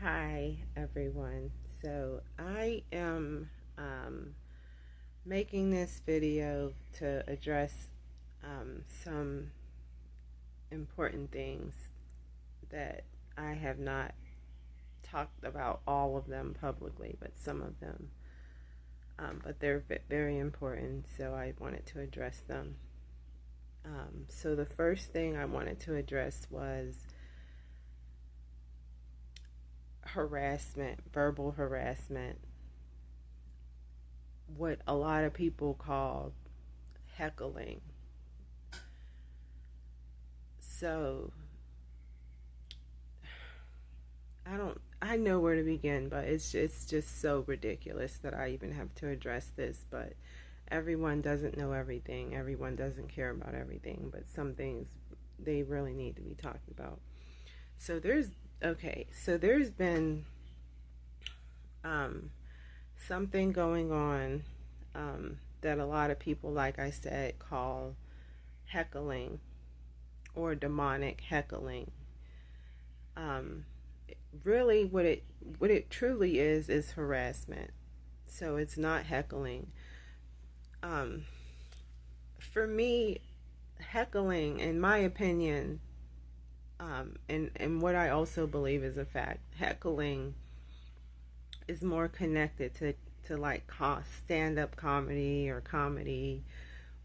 Hi, everyone. So, I am making this video to address some important things that I have not talked about all of them publicly, but some of them. But they're very important, so I wanted to address them. So, the first thing I wanted to address was harassment, verbal harassment, what a lot of people call heckling. So I know where to begin, but it's just so ridiculous that I even have to address this. But everyone doesn't know everything. Everyone doesn't care about everything, but some things they really need to be talked about. So there's been um, something going on that a lot of people, like I said, call heckling or demonic heckling. Um, Really, what it truly is harassment. So it's not heckling. Um, for me, heckling, in my opinion, and what I also believe is a fact, heckling is more connected to like stand up comedy or comedy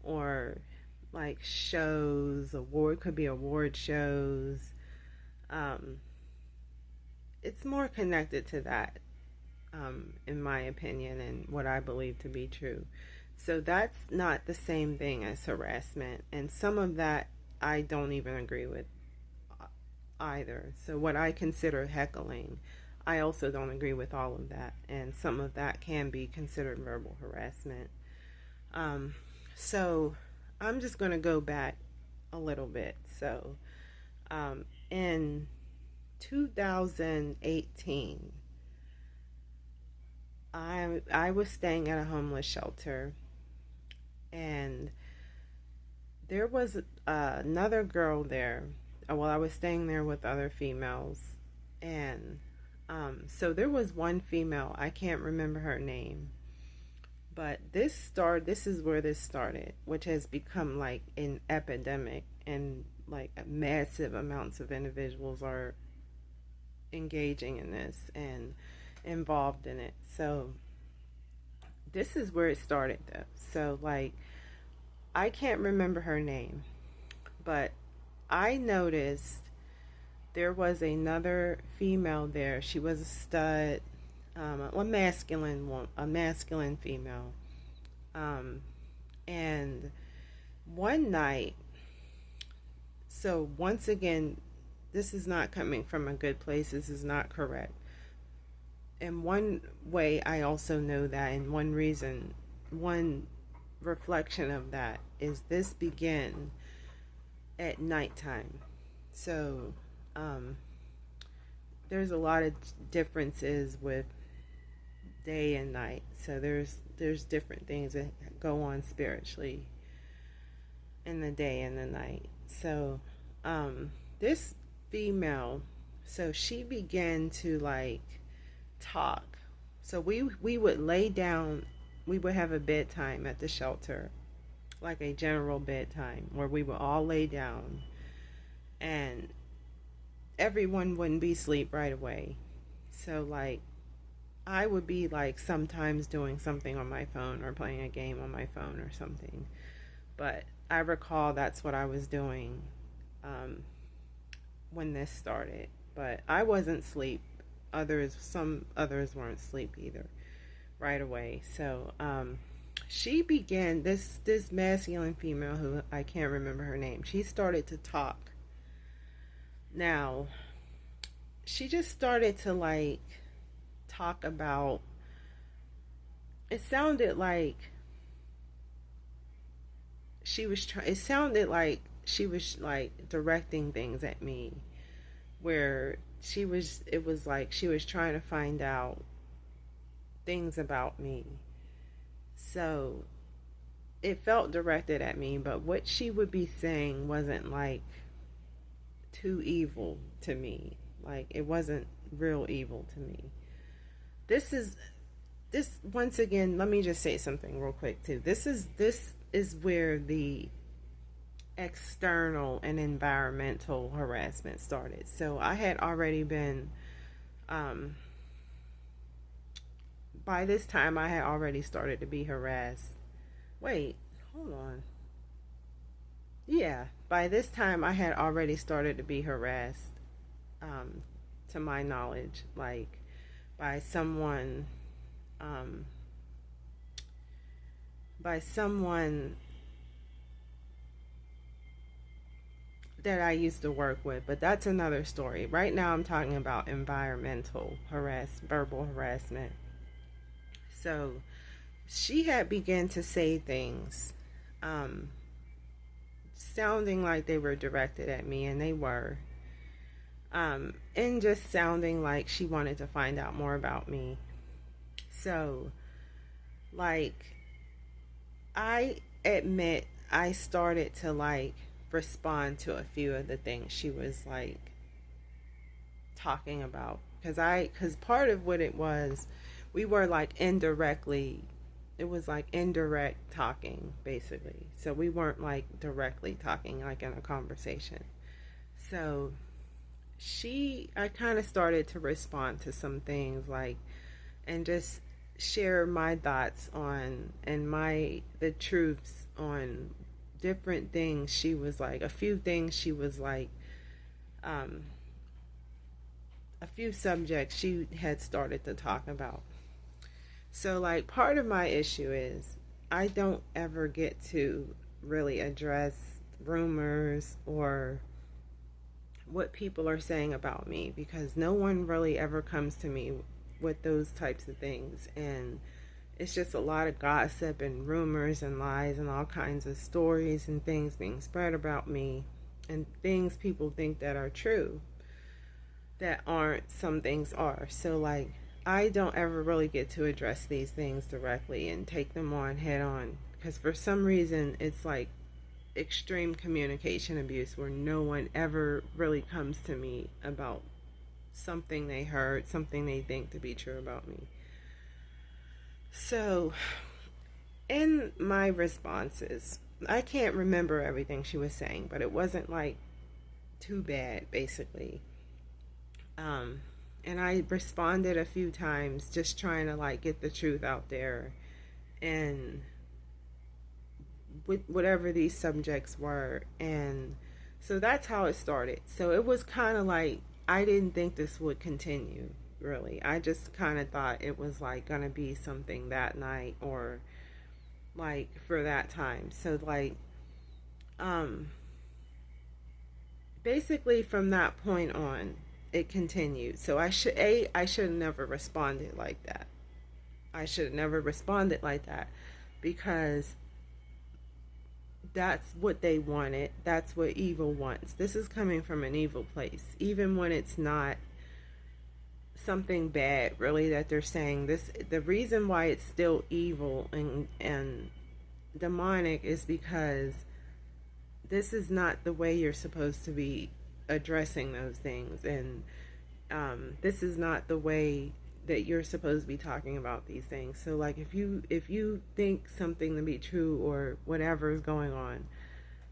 or like shows, could be award shows. Um, it's more connected to that, in my opinion, and what I believe to be true. So that's not the same thing as harassment, and some of that I don't even agree with either. So what I consider heckling, I also don't agree with all of that, and some of that can be considered verbal harassment. Um, so I'm just going to go back a little bit. So in 2018, I was staying at a homeless shelter, and there was another girl there. Well, I was staying there with other females, and so there was one female. I can't remember her name, but this is where this started, which has become like an epidemic, and like massive amounts of individuals are engaging in this and involved in it. So this is where it started though. So like I can't remember her name, but I noticed there was another female there. She was a stud, a masculine female. Um, and one night, so once again, this is not coming from a good place. This is not correct. In one way, I also know that, and one reflection of that is this began at nighttime. So, um, there's a lot of differences with day and night. So there's different things that go on spiritually in the day and the night. So, this female, so she began to like talk. So we would lay down. We would have a bedtime at the shelter, like a general bedtime where we would all lay down, and everyone wouldn't be asleep right away. So like I would be like sometimes doing something on my phone or playing a game on my phone or something. But I recall that's what I was doing um, when this started. But I wasn't asleep. Some others weren't asleep either right away. So she began this masculine female who I can't remember her name. She started to talk. Now she just started to like talk about. It sounded like It sounded like she was like directing things at me, where it was like she was trying to find out things about me. So it felt directed at me, but what she would be saying wasn't like too evil to me. Like it wasn't real evil to me. This is this once again, let me just say something real quick too. This is where the external and environmental harassment started. So I had already been um by this time I had already started to be harassed. Wait, hold on. Yeah, by this time I had already started to be harassed, um, to my knowledge, like by um, someone that I used to work with. But that's another story. Right now I'm talking about environmental verbal harassment. So she had begun to say things, um, sounding like they were directed at me, and they were. And just sounding like she wanted to find out more about me. So, like, I admit I started to like respond to a few of the things she was like talking about, because part of what it was, we were like indirectly, it was like indirect talking basically. So we weren't like directly talking like in a conversation. So I kind of started to respond to some things like, and just share my thoughts on, and the truths on different things. She was like, a few things she was like, um a few subjects she had started to talk about. So like part of my issue is I don't ever get to really address rumors or what people are saying about me, because no one really ever comes to me with those types of things. And it's just a lot of gossip and rumors and lies and all kinds of stories and things being spread about me, and things people think that are true that aren't. Some things are. So like I don't ever really get to address these things directly and take them on head on, because for some reason it's like extreme communication abuse where no one ever really comes to me about something they heard, something they think to be true about me. So, in my responses, I can't remember everything she was saying, but it wasn't like too bad, basically. Um, and I responded a few times, just trying to like get the truth out there, and with whatever these subjects were. And so that's how it started. So it was kind of like I didn't think this would continue, really. I just kind of thought it was like going to be something that night, or like for that time. So like um basically from that point on it continued. So I should have never responded like that. I should have never responded like that, because that's what they wanted. That's what evil wants. This is coming from an evil place. Even when it's not something bad really that they're saying, this, the reason why it's still evil and demonic is because this is not the way you're supposed to be addressing those things. And this is not the way that you're supposed to be talking about these things. So like if you think something to be true, or whatever is going on,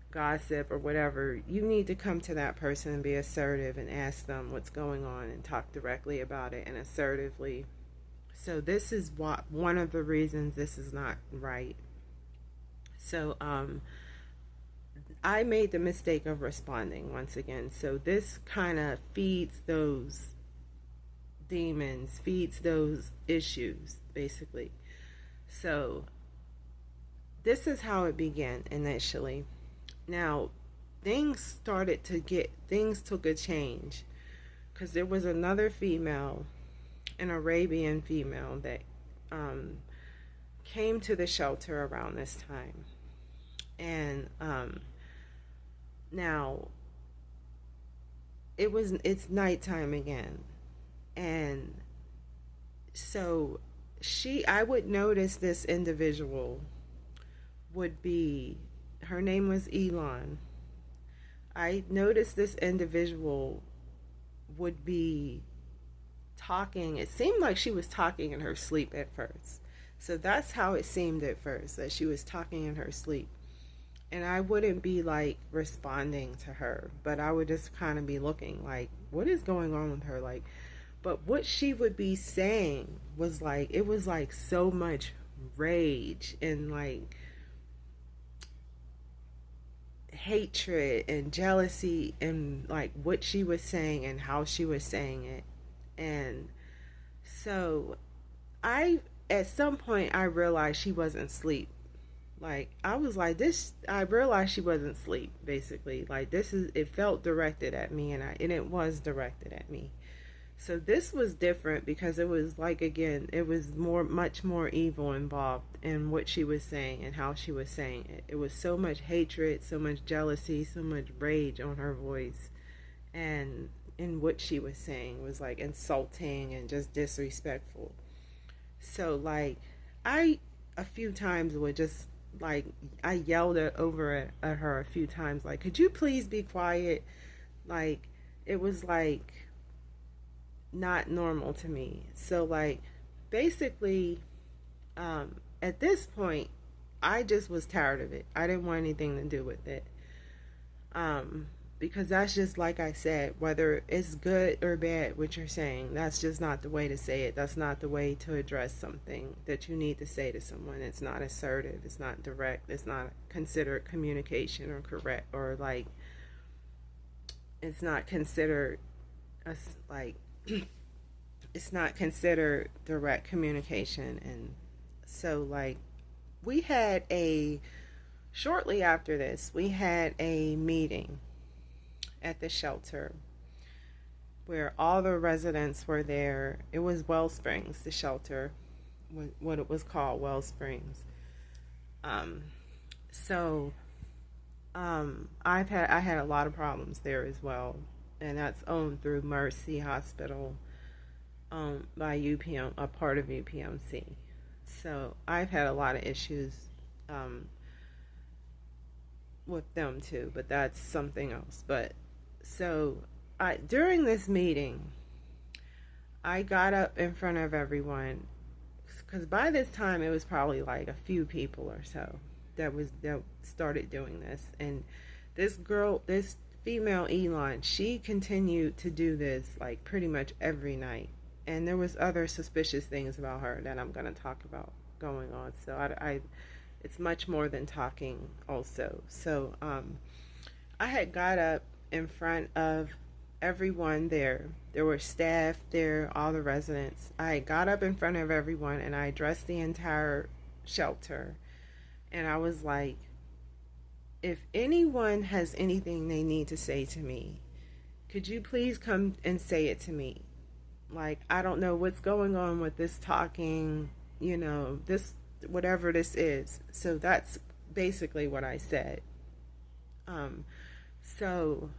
gossip or whatever, you need to come to that person and be assertive and ask them what's going on and talk directly about it and assertively. So this is what one of the reasons this is not right. So I made the mistake of responding once again. So this kind of feeds those demons, feeds those issues, basically. So this is how it began initially. Now, things took a change, because there was another female, an Arabian female, that um, came to the shelter around this time. And now it's nighttime again. And so I would notice this individual would be, her name was Elon. I noticed this individual would be talking. It seemed like she was talking in her sleep at first. So that's how it seemed at first, that she was talking in her sleep. And I wouldn't be like responding to her, but I would just kind of be looking like, what is going on with her? Like, but what she would be saying was like, it was like so much rage and like hatred and jealousy and like what she was saying and how she was saying it. And so I, at some point, I realized she wasn't asleep. Like, I was like, this, I realized she wasn't asleep, basically. Like, this is, it felt directed at me, and it was directed at me. So this was different because it was like, again, it was much more evil involved in what she was saying and how she was saying it. It was so much hatred, so much jealousy, so much rage on her voice, and in what she was saying was like insulting and just disrespectful. So like, I a few times would just like, I yelled at her a few times, like, could you please be quiet? Like, it was like not normal to me. So like, basically, at this point, I just was tired of it. I didn't want anything to do with it. Because that's just, like I said, whether it's good or bad what you're saying, that's just not the way to say it. That's not the way to address something that you need to say to someone. It's not assertive, it's not direct, it's not considered communication or correct, or like, it's not considered a, like it's not considered direct communication. And so like, we had a shortly after this, we had a meeting at the shelter where all the residents were there. It was Wellsprings, the shelter, what it was called, Wellsprings. So I had a lot of problems there as well, and that's owned through Mercy Hospital, by UPM, a part of UPMC. So I've had a lot of issues with them too, but that's something else. But so during this meeting, I got up in front of everyone, because by this time it was probably like a few people or so that started doing this. And this girl, this female Elon, she continued to do this like pretty much every night. And there was other suspicious things about her that I'm going to talk about going on. So I it's much more than talking also. So I had got up in front of everyone there. There were staff there, all the residents. I got up in front of everyone and I addressed the entire shelter. And I was like, if anyone has anything they need to say to me, could you please come and say it to me? Like, I don't know what's going on with this talking, this, whatever this is. So that's basically what I said. So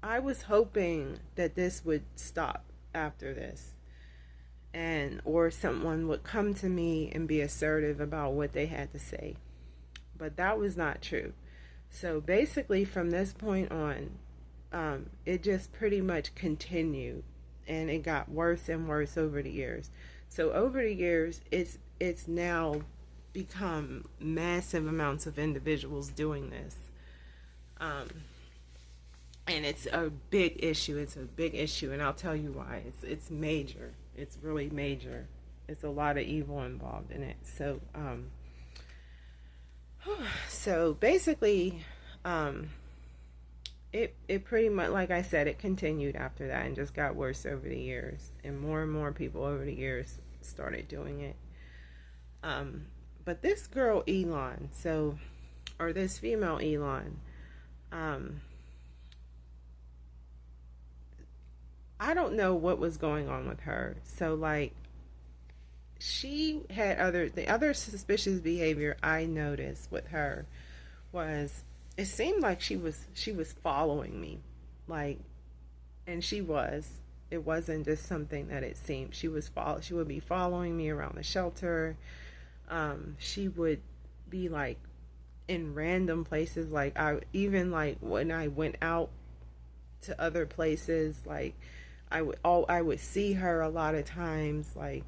I was hoping that this would stop after this, or someone would come to me and be assertive about what they had to say. But that was not true. So basically from this point on, it just pretty much continued, and it got worse and worse over the years. So over the years, it's now become massive amounts of individuals doing this. And it's a big issue. It's a big issue, and I'll tell you why. It's major. It's really major. It's a lot of evil involved in it. So so basically, it pretty much, like I said, it continued after that and just got worse over the years, and more people over the years started doing it. But this girl Elon, or this female Elon, I don't know what was going on with her. So like, she had the other suspicious behavior I noticed with her was, it seemed like she was following me, like, and she was. It wasn't just something that it seemed. She would be following me around the shelter. She would be like in random places. Like, even like when I went out to other places, like I would see her a lot of times. Like,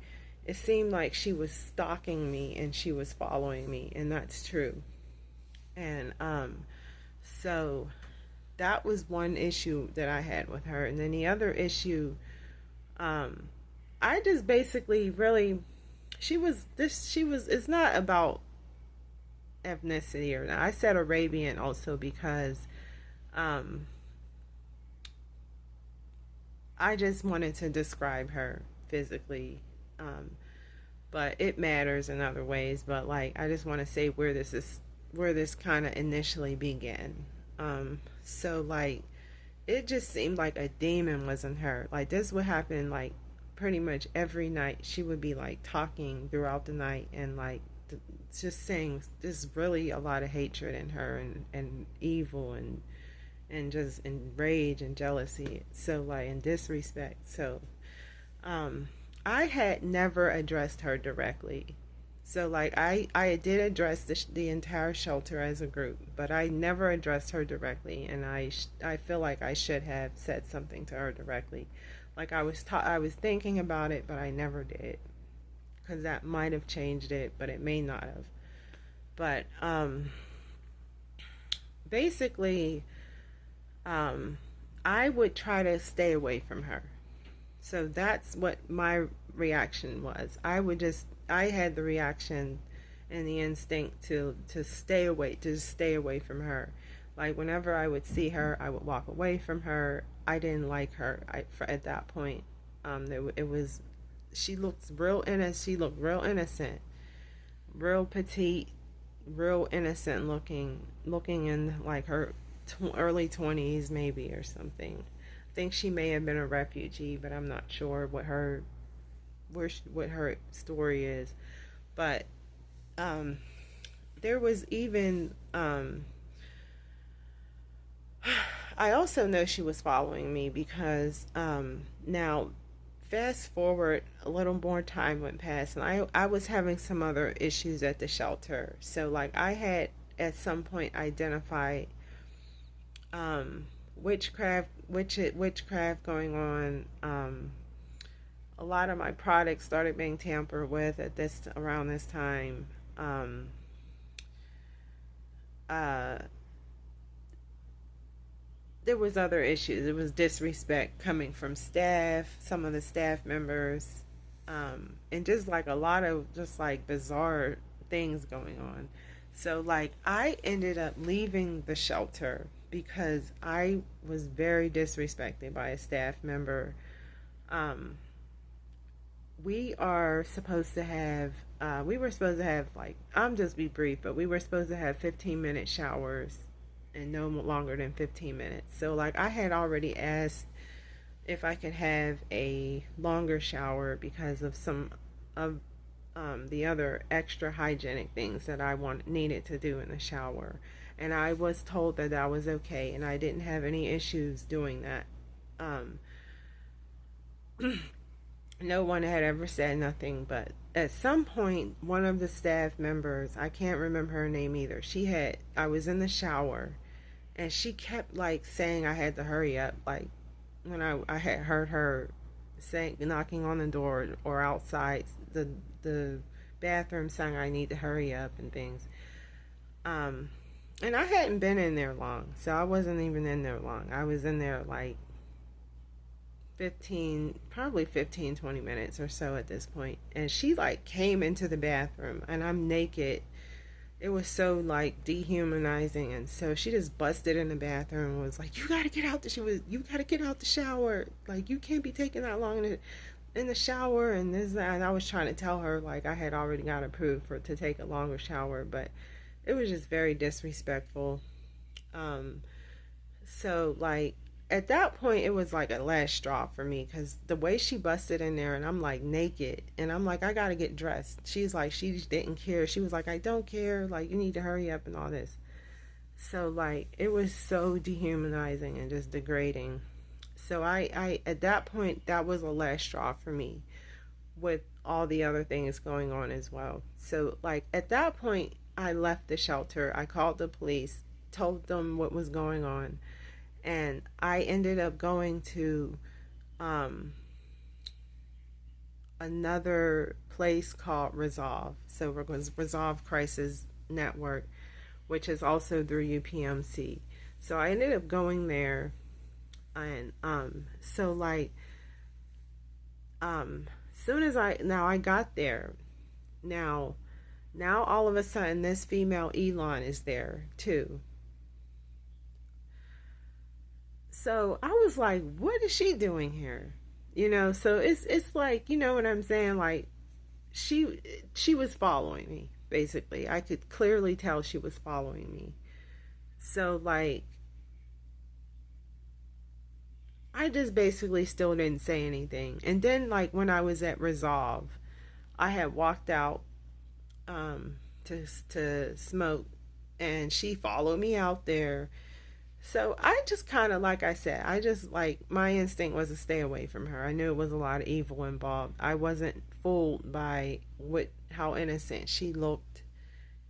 it seemed like she was stalking me and she was following me, and that's true. And so that was one issue that I had with her. And then the other issue, um, I just basically really, she was, it's not about ethnicity or not. I said Arabian also because um, I just wanted to describe her physically. Um, but it matters in other ways. But like, I just want to say where this kind of initially began. So like, it just seemed like a demon was in her. Like, this would happen like pretty much every night. She would be like talking throughout the night and like just saying just really a lot of hatred in her, and evil, and just in rage and jealousy. So like, and disrespect. So um I had never addressed her directly. So like, I did address the entire shelter as a group, but I never addressed her directly, and I feel like I should have said something to her directly. Like, I was thinking about it, but I never did, because that might have changed it, but it may not have. But basically, um, I would try to stay away from her. So that's what my reaction was. I had the reaction and the instinct to stay away from her. Like, whenever I would see her, I would walk away from her. I didn't like her. At that point, it was, she looked real innocent, real petite, real innocent looking in like her early 20s maybe or something. I think she may have been a refugee, but I'm not sure what her story is. But um, there was even I also know she was following me because now fast forward a little more time went past, and I was having some other issues at the shelter. So like, I had at some point identified witchcraft going on. A lot of my products started being tampered with at this around this time. Um, uh, there was other issues. It was disrespect coming from staff, some of the staff members, and just like a lot of just like bizarre things going on. So like, I ended up leaving the shelter because I was very disrespected by a staff member. Um, we are supposed to have we were supposed to have, like, I'm just be brief, but we were supposed to have 15-minute showers and no longer than 15 minutes. So like, I had already asked if I could have a longer shower because of some of the other extra hygienic things that I needed to do in the shower, and I was told that that was okay and I didn't have any issues doing that. um, no one had ever said nothing, but at some point, one of the staff members, I can't remember her name either, I was in the shower and she kept like saying I had to hurry up. Like, when I had heard her saying, knocking on the door or outside the bathroom, saying I need to hurry up and things. And I hadn't been in there long, so I wasn't even in there long. I was in there like probably 20 minutes or so at this point. And she like came into the bathroom and I'm naked. It was so like dehumanizing, and so she just busted in the bathroom and was like, "You gotta get out you gotta get out the shower. Like, you can't be taking that long in the shower," and this, that. And I was trying to tell her like I had already got approved to take a longer shower, but it was just very disrespectful. Um, so like, at that point, it was like a last straw for me because the way she busted in there, and I'm like naked, and I'm like, I gotta get dressed. She's like, she didn't care. She was like, I don't care. Like, you need to hurry up and all this. So like, it was so dehumanizing and just degrading. So I at that point, that was a last straw for me, with all the other things going on as well. So like, at that point, I left the shelter. I called the police, told them what was going on, and I ended up going to um, another place called Resolve. So it was Resolve Crisis Network, which is also through UPMC. So I ended up going there, and so like soon as I got there, now now all of a sudden this female Elon is there too. So I was like, what is she doing here? So it's like, you know what I'm saying? Like she was following me, basically. I could clearly tell she was following me. So like I just basically still didn't say anything. And then like when I was at Resolve, I had walked out to smoke, and she followed me out there. So I just kind of, like I said, I just like my instinct was to stay away from her. I knew it was a lot of evil involved. I wasn't fooled by what how innocent she looked,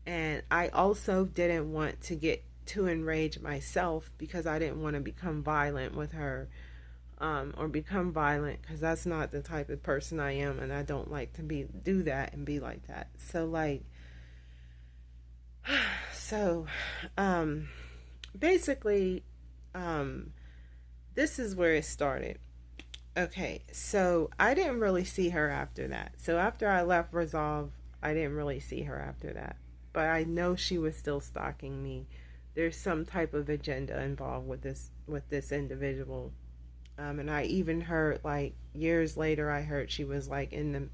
and I also didn't want to get too enraged myself because I didn't want to become violent with her, or become violent, because that's not the type of person I am, and I don't like to be do that and be like that. So like, so basically, um, this is where it started. Okay, so I didn't really see her after that. So after I left Resolve, I didn't really see her after that. But I know she was still stalking me. There's some type of agenda involved with this individual. And I even heard like years later, I heard she was like in the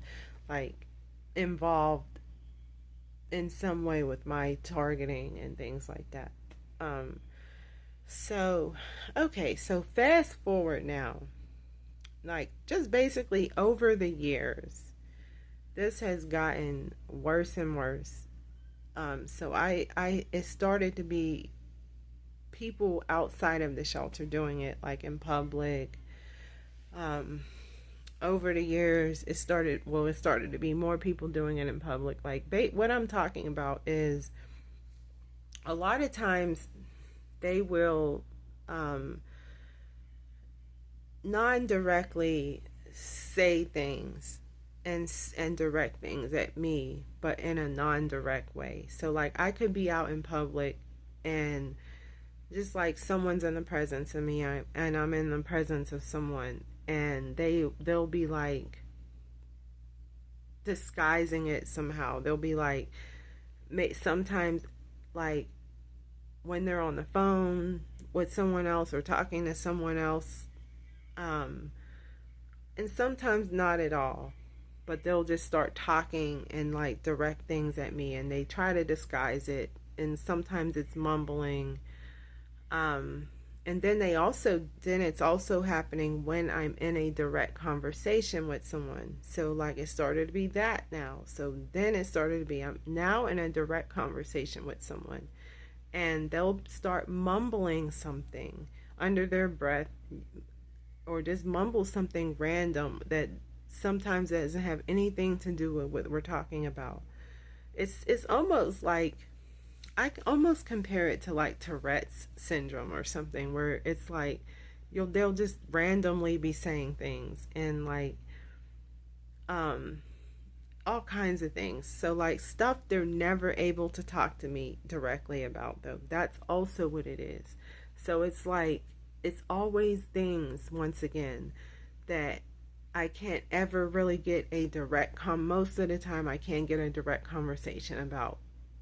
like involved in some way with my targeting and things like that. Um, so okay, so fast forward now, like just basically over the years, this has gotten worse and worse. So I it started to be people outside of the shelter doing it, like in public. Um, Over the years, it started to be more people doing it in public. Like what I'm talking about is a lot of times they will um, non-directly say things and direct things at me, but in a non-direct way. So like I could be out in public, and just like someone's in the presence of me, and I'm in the presence of someone, and they'll be like disguising it somehow. They'll be like sometimes like when they're on the phone with someone else or talking to someone else, um, and sometimes not at all, but they'll just start talking and like direct things at me, and they try to disguise it, and sometimes it's mumbling. um and then it's also happening when I'm in a direct conversation with someone. So like it started to be that now. So then it started to be I'm now in a direct conversation with someone, and they'll start mumbling something under their breath, or just mumble something random that sometimes doesn't have anything to do with what we're talking about. It's almost like I almost compare it to like Tourette's syndrome or something, where it's like they'll just randomly be saying things, and like um all kinds of things. So like stuff they're never able to talk to me directly about, though. That's also what it is. So it's like it's always things, once again, that I can't ever really get a most of the time I can't get a direct conversation about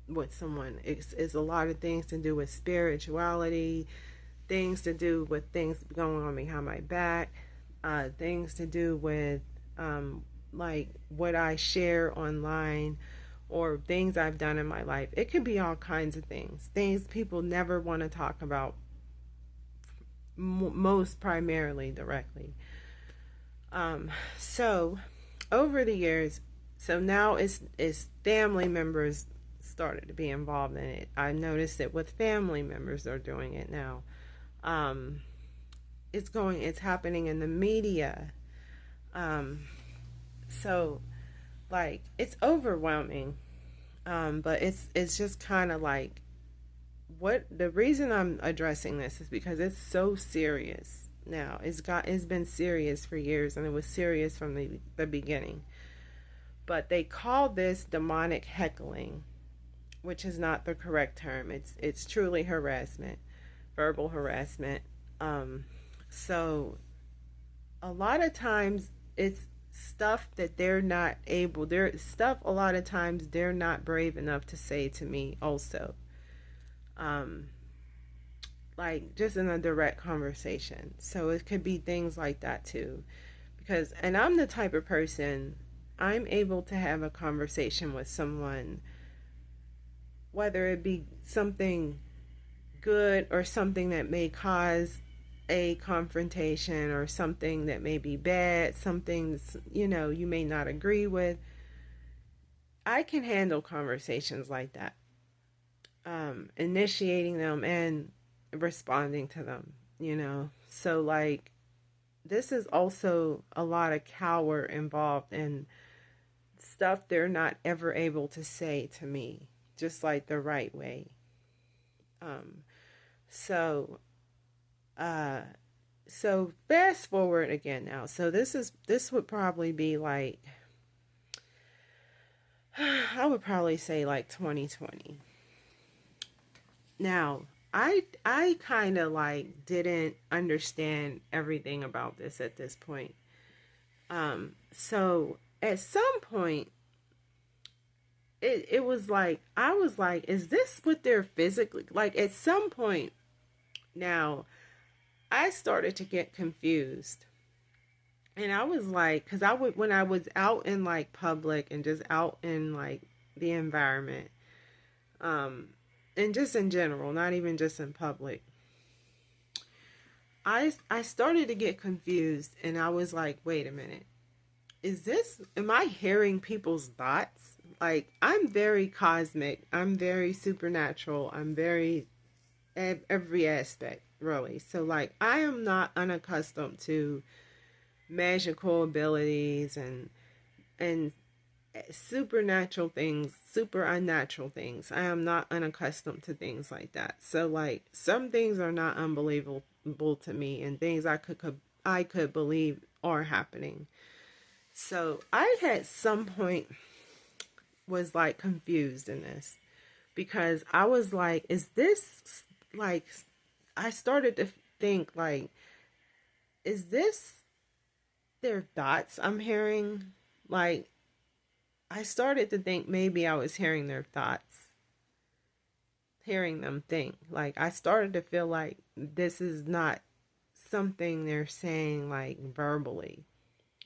with someone. It's a lot of things to do with spirituality, things to do with things going on behind my back, things to do with like what I share online, or things I've done in my life. It could be all kinds of things people never want to talk about, most primarily directly. So over the years, so now it's family members started to be involved in it. I noticed that with family members are doing it now. Um, it's happening in the media. Um, so like it's overwhelming. But it's just kind of like, what the reason I'm addressing this is because it's so serious now. It's been serious for years, and it was serious from the beginning. But they call this demonic heckling, which is not the correct term. It's truly harassment, verbal harassment. Um, so a lot of times it's stuff that they're stuff a lot of times they're not brave enough to say to me also. Um, like just in a direct conversation. So it could be things like that too. Because and I'm the type of person, I'm able to have a conversation with someone, whether it be something good or something that may cause a confrontation, or something that may be bad, something you may not agree with. I can handle conversations like that, initiating them and responding to them. So like this is also a lot of cower involved in stuff they're not ever able to say to me, just like the right way. Um, so uh, so fast forward again now. So this would probably be like I would probably say like 2020. Now, I kind of like didn't understand everything about this at this point. So at some point it was like I was like, is this what they're physically like? At some point now, I started to get confused. And I was like, because I would, when I was out in like public and just out in like the environment, um, and just in general, not even just in public, I started to get confused, and I was like, wait a minute, am I hearing people's thoughts? Like, I'm very cosmic, I'm very supernatural, I'm very every aspect, really. So, like, I am not unaccustomed to magical abilities and supernatural things, super unnatural things. I am not unaccustomed to things like that. So like some things are not unbelievable to me, and things I could believe are happening. So I had some point was like confused in this, because I was like, is this like, I started to think like, is this their thoughts I'm hearing? Like, I started to think maybe I was hearing their thoughts, hearing them think. Like, I started to feel like this is not something they're saying like verbally.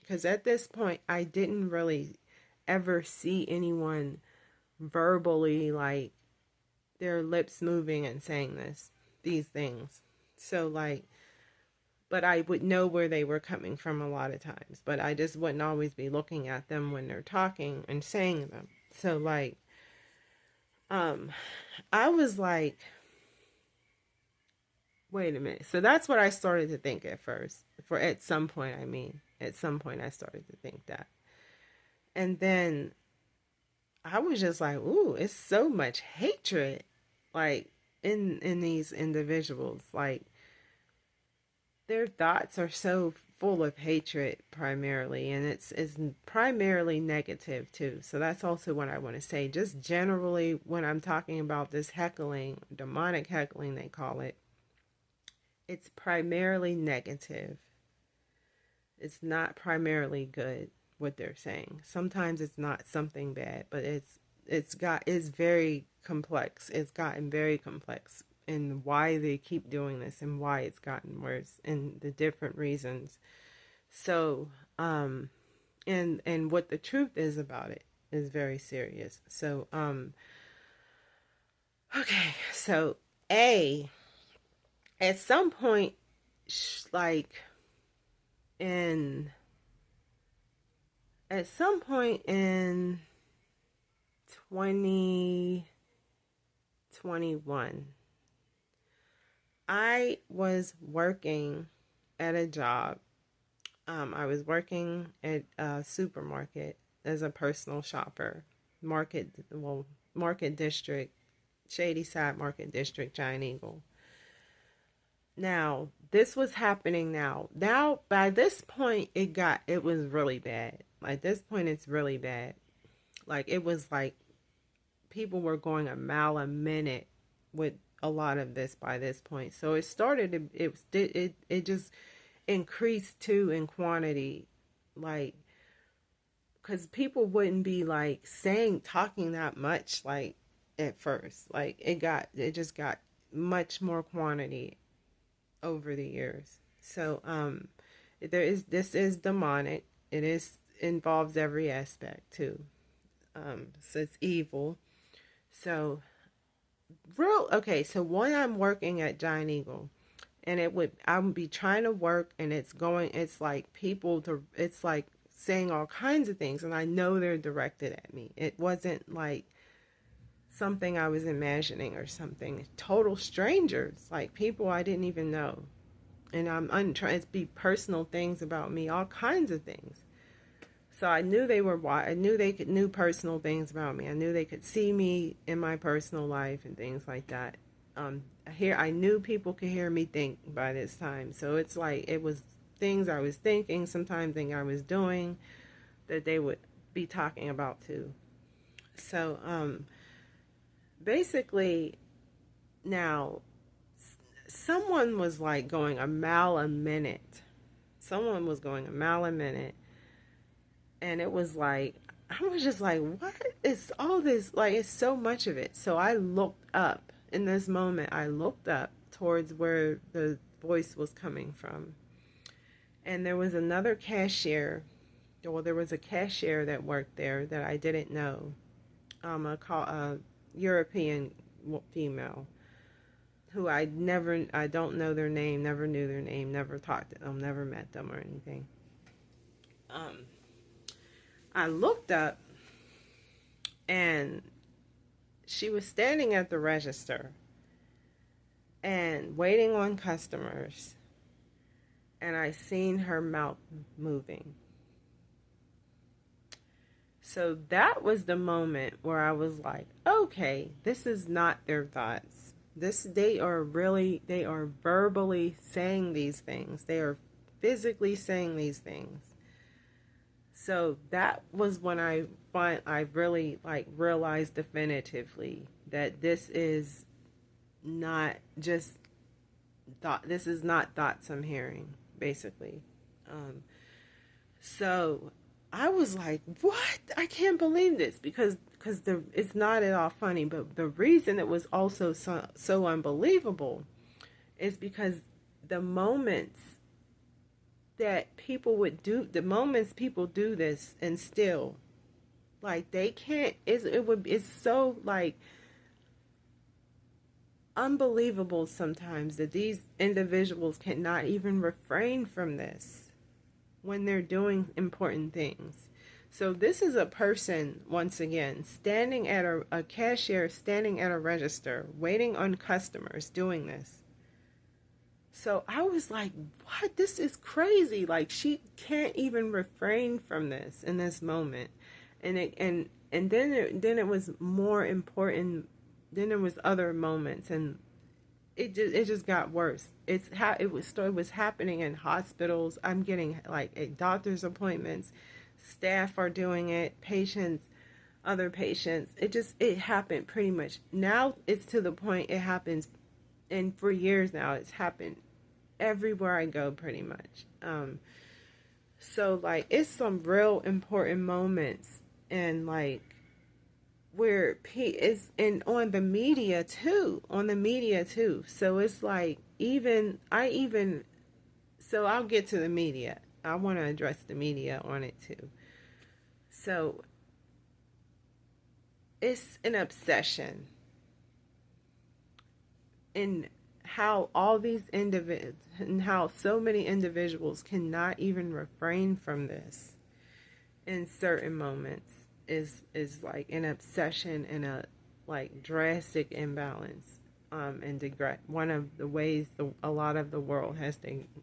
Because at this point, I didn't really ever see anyone verbally, like their lips moving and saying these things. So, like, but I would know where they were coming from a lot of times, but I just wouldn't always be looking at them when they're talking and saying them. So like, um, I was like, wait a minute. So that's what I started to think at first. At some point, I mean, at some point I started to think that. And then I was just like, ooh, it's so much hatred, like in these individuals. Like, their thoughts are so full of hatred primarily, and it's primarily negative too. So that's also what I want to say. Just generally, when I'm talking about this heckling, demonic heckling they call it, it's primarily negative. It's not primarily good what they're saying. Sometimes it's not something bad, but it's very complex. It's gotten very complex, and why they keep doing this and why it's gotten worse and the different reasons. So, and what the truth is about it is very serious. So, okay, so A, at some point, like in, at some point in 2021, I was working at a job. I was working at a supermarket as a personal shopper, market district, Shady Side Market District, Giant Eagle. Now, this was happening now by this point it was really bad. Like this point it's really bad. Like it was like people were going a mile a minute with a lot of this by this point. So it started it just increased too in quantity, like because people wouldn't be like talking that much like at first. Like it just got much more quantity over the years. So this is demonic. It is involves every aspect too. So it's evil. So okay, so when I'm working at Giant Eagle and I would be trying to work and it's like it's like saying all kinds of things and I know they're directed at me. It wasn't like something I was imagining or something. Total strangers, like people I didn't even know. And I'm trying to be personal things about me, all kinds of things. So I knew I knew knew personal things about me. I knew they could see me in my personal life and things like that. Here I knew people could hear me think by this time. So it's like it was things I was thinking, sometimes things I was doing that they would be talking about too. So basically now someone was like going a mile a minute. Someone was going a mile a minute. And it was like, I was just like, what is all this? Like, it's so much of it. So I looked up in this moment. I looked up towards where the voice was coming from. And there was another cashier. Well, there was a cashier that worked there that I didn't know. A European female who I don't know their name, never knew their name, never talked to them, never met them or anything. Um, I looked up and she was standing at the register and waiting on customers, and I seen her mouth moving. So that was the moment where I was like, okay, this is not their thoughts. They are verbally saying these things. They are physically saying these things. So that was when I really like realized definitively that this is not just thought. This is not thoughts I'm hearing, basically. Um, so I was like, "What? I can't believe this!" Because it's not at all funny. But the reason it was also so unbelievable is because the moments the moments people do this and still like they can't it's so like unbelievable sometimes that these individuals cannot even refrain from this when they're doing important things. So this is a person, once again, standing at a cashier, standing at a register, waiting on customers, doing this. So I was like, what? This is crazy. Like she can't even refrain from this in this moment. And then it was more important. Then there was other moments and it just got worse. It's how it was happening in hospitals. I'm getting like at doctor's appointments. Staff are doing it, patients, other patients. It happened pretty much. Now it's to the point it happens, and for years now it's happened everywhere I go pretty much. So like it's some real important moments and like where it's and on the media too. So it's like so I'll get to the media. I want to address the media on it too. So it's an obsession in how all these individuals and how so many individuals cannot even refrain from this in certain moments is like an obsession and a like drastic imbalance and one of the ways a lot of the world has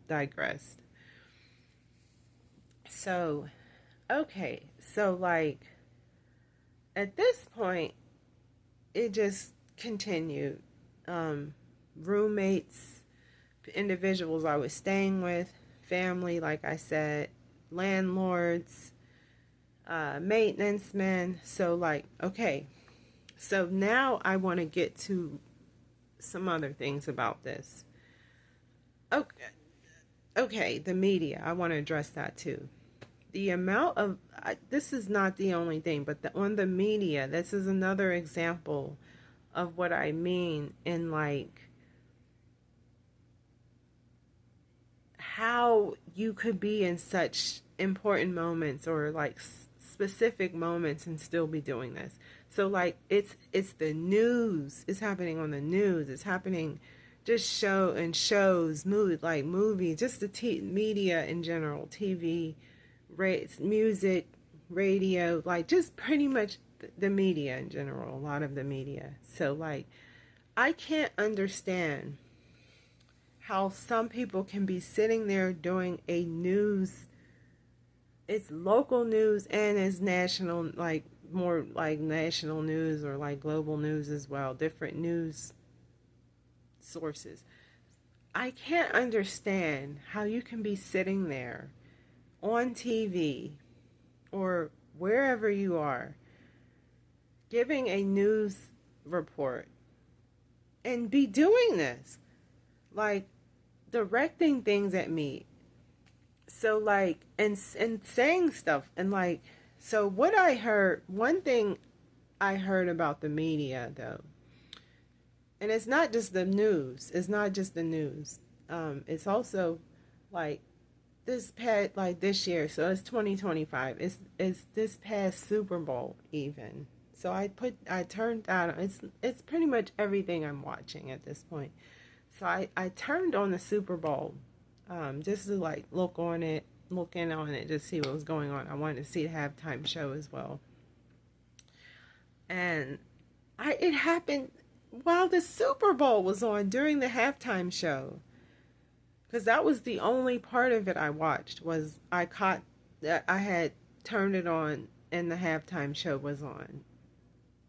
digressed. So okay, so like at this point it just continued. Roommates, individuals I was staying with, family, like I said, landlords, maintenance men. So, like, okay, so now I want to get to some other things about this. Okay, okay, the media. I want to address that too. The amount of this is not the only thing, but on the media, this is another example of what I mean in like how you could be in such important moments or like specific moments and still be doing this. So like it's the news. It's happening on the news. It's happening just shows, movie, just the media in general, TV, music, radio, like just pretty much the media in general, a lot of the media. So like I can't understand how some people can be sitting there doing a news, it's local news and it's national, like more like national news or like global news as well, different news sources. I can't understand how you can be sitting there on TV or wherever you are giving a news report and be doing this, like directing things at me. So like and saying stuff and like, so what I heard, one thing I heard about the media though, and it's not just the news, it's not just the news, it's also like this past, like this year, so it's 2025, it's this past Super Bowl even. So I turned that on. It's pretty much everything I'm watching at this point. So I turned on the Super Bowl, just to like look in on it, just see what was going on. I wanted to see the halftime show as well. And it happened while the Super Bowl was on during the halftime show. Because that was the only part of it I watched, was I caught that I had turned it on and the halftime show was on.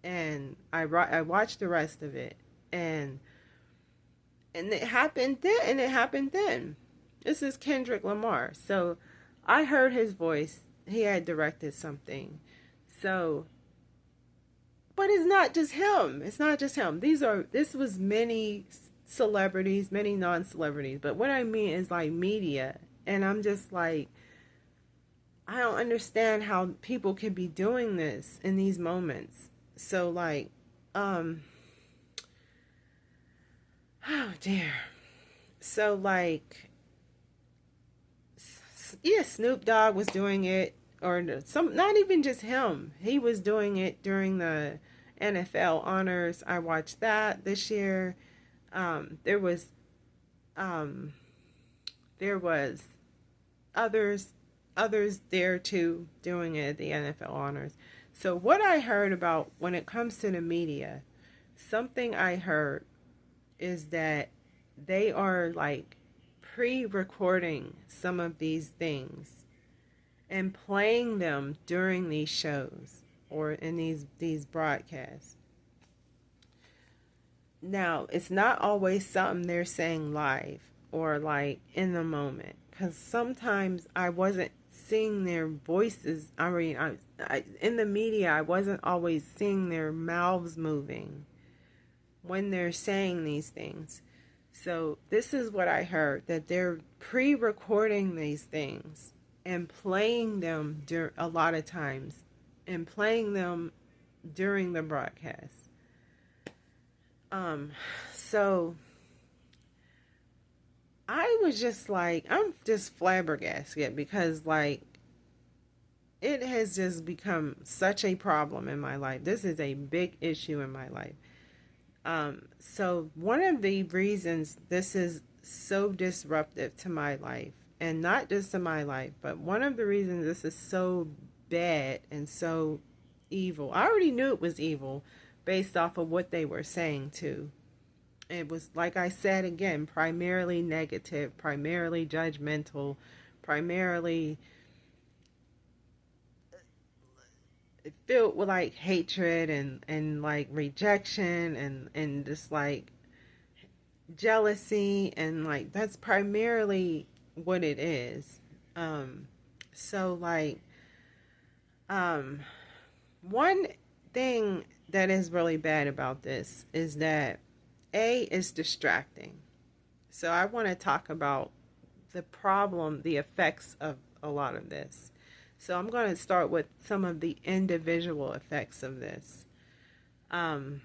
And I watched the rest of it. And it happened then, and it happened then. This is Kendrick Lamar. So I heard his voice. He had directed something. So, but it's not just him. It's not just him. This was many celebrities, many non-celebrities. But what I mean is like media. And I'm just like, I don't understand how people can be doing this in these moments. So like, oh dear. So like, yeah, Snoop Dogg was doing it, or some, not even just him. He was doing it during the NFL honors. I watched that this year. There was, um, there was others, others there too doing it at the NFL honors. So what I heard about when it comes to the media, something I heard is that they are like pre-recording some of these things and playing them during these shows or in these broadcasts. Now, it's not always something they're saying live or like in the moment, because sometimes I wasn't seeing their voices. I mean, in the media, I wasn't always seeing their mouths moving when they're saying these things. So this is what I heard, that they're pre-recording these things and playing them a lot of times, and playing them during the broadcast. So I was just like, I'm just flabbergasted, because like it has just become such a problem in my life. This is a big issue in my life. So one of the reasons this is so disruptive to my life, and not just to my life, but one of the reasons this is so bad and so evil, I already knew it was evil based off of what they were saying too. It was, like I said again, primarily negative, primarily judgmental, primarily filled with like hatred and like rejection and just like jealousy, and like that's primarily what it is. So like um one thing that is really bad about this is that A is distracting. So I want to talk about the problem, the effects of a lot of this. So I'm going to start with some of the individual effects of this. Um,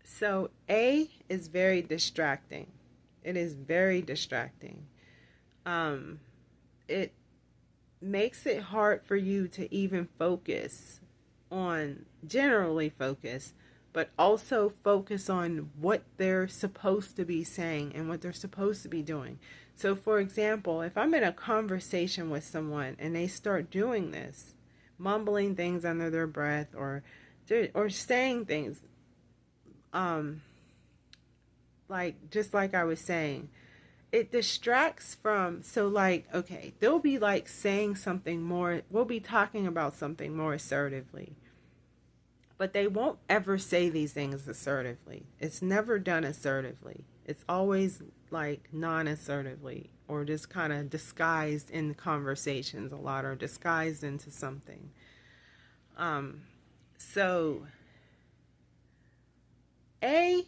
so A is very distracting. It is very distracting. Um, it makes it hard for you to even focus on, generally focus, but also focus on what they're supposed to be saying and what they're supposed to be doing. So, for example, if I'm in a conversation with someone and they start doing this, mumbling things under their breath, or saying things, um, like just like I was saying, it distracts from, so like, okay, they'll be like saying something more, we'll be talking about something more assertively, but they won't ever say these things assertively. It's never done assertively. It's always like non-assertively, or just kind of disguised in conversations a lot, or disguised into something. um so a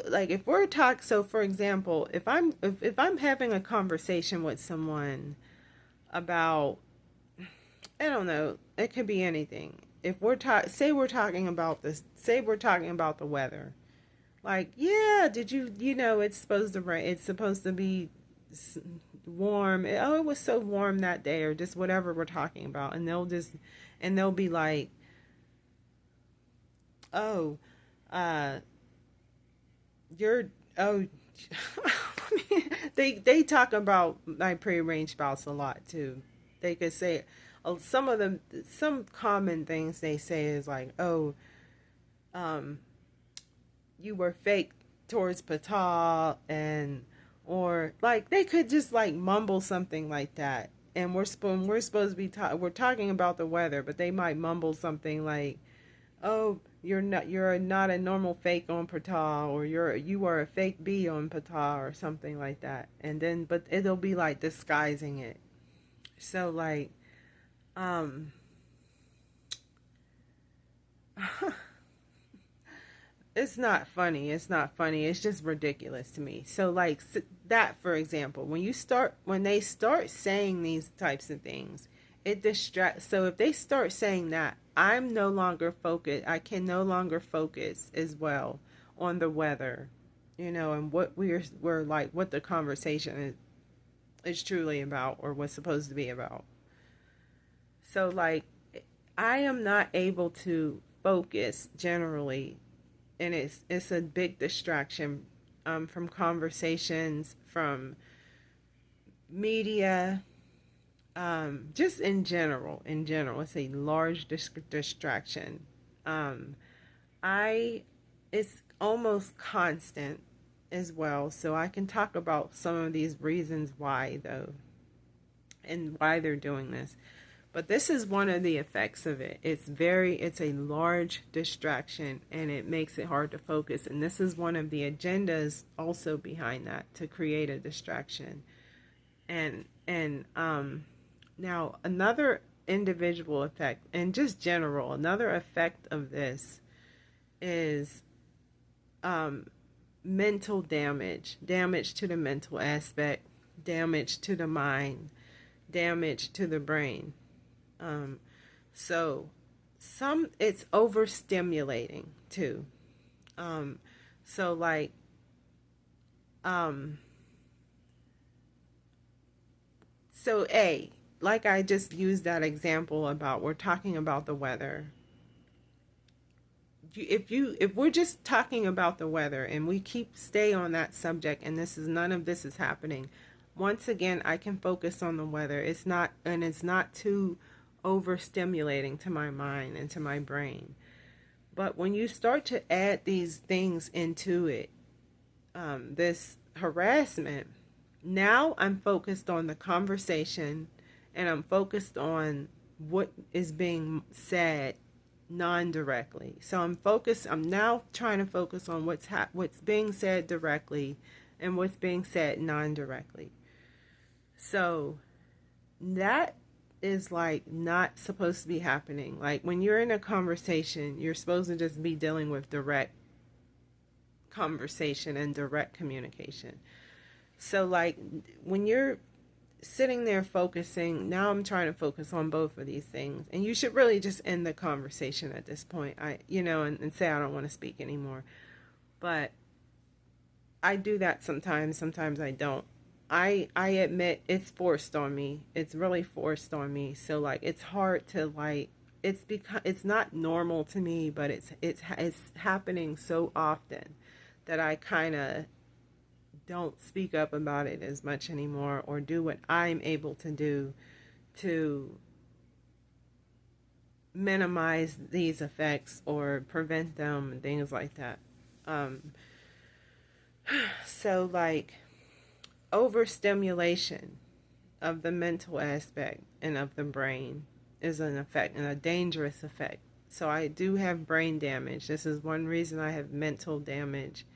like if we're talking, so for example, if I'm having a conversation with someone about, I don't know, it could be anything. If we're say we're talking about this, say we're talking about the weather, like, yeah, did you know it's supposed to rain, it's supposed to be warm, oh it was so warm that day, or just whatever we're talking about, and they'll be like, oh, uh you're, oh, they talk about my prearranged spouse a lot too. They could say, some of them, some common things they say is like, oh, um, you were fake towards Pata, and, or like they could just like mumble something like that. And we're supposed to be we're talking about the weather, but they might mumble something like, oh, you're not a normal fake on Pata, or you are a fake B on Pata, or something like that. And then, but it'll be like disguising it. So like, um it's not funny. It's not funny. It's just ridiculous to me. So like, that, for example, when they start saying these types of things, it distracts. So if they start saying that, I'm no longer focused. I can no longer focus as well on the weather, and what we're like, what the conversation is truly about, or what's supposed to be about. So like, I am not able to focus generally, and it's a big distraction, from conversations, from media, just in general it's a large distraction. um I It's almost constant as well, so I can talk about some of these reasons why, though, and why they're doing this. But this is one of the effects of it. It's a large distraction, and it makes it hard to focus. And this is one of the agendas also behind that, to create a distraction. And now another individual effect, and just general, another effect of this is mental damage, damage to the mental aspect, damage to the mind, damage to the brain. Um, so it's overstimulating too. Um, so like, um, so like I just used that example about, we're talking about the weather. If we're just talking about the weather and we stay on that subject, and none of this is happening, once again I can focus on the weather. It's not too overstimulating to my mind and to my brain. But when you start to add these things into it, this harassment, now I'm focused on the conversation, and I'm focused on what is being said non-directly. So I'm now trying to focus on what's being said directly, and what's being said non-directly. So that is like not supposed to be happening. Like when you're in a conversation, you're supposed to just be dealing with direct conversation and direct communication. So like when you're sitting there focusing, now I'm trying to focus on both of these things, and you should really just end the conversation at this point. And say I don't want to speak anymore. But I do that sometimes I don't. I admit it's forced on me. It's really forced on me. So like it's hard to like it's not normal to me, but it's happening so often that I kind of don't speak up about it as much anymore, or do what I'm able to do to minimize these effects or prevent them and things like that. So like overstimulation of the mental aspect and of the brain is an effect, and a dangerous effect. So I do have brain damage. This is one reason I have mental damage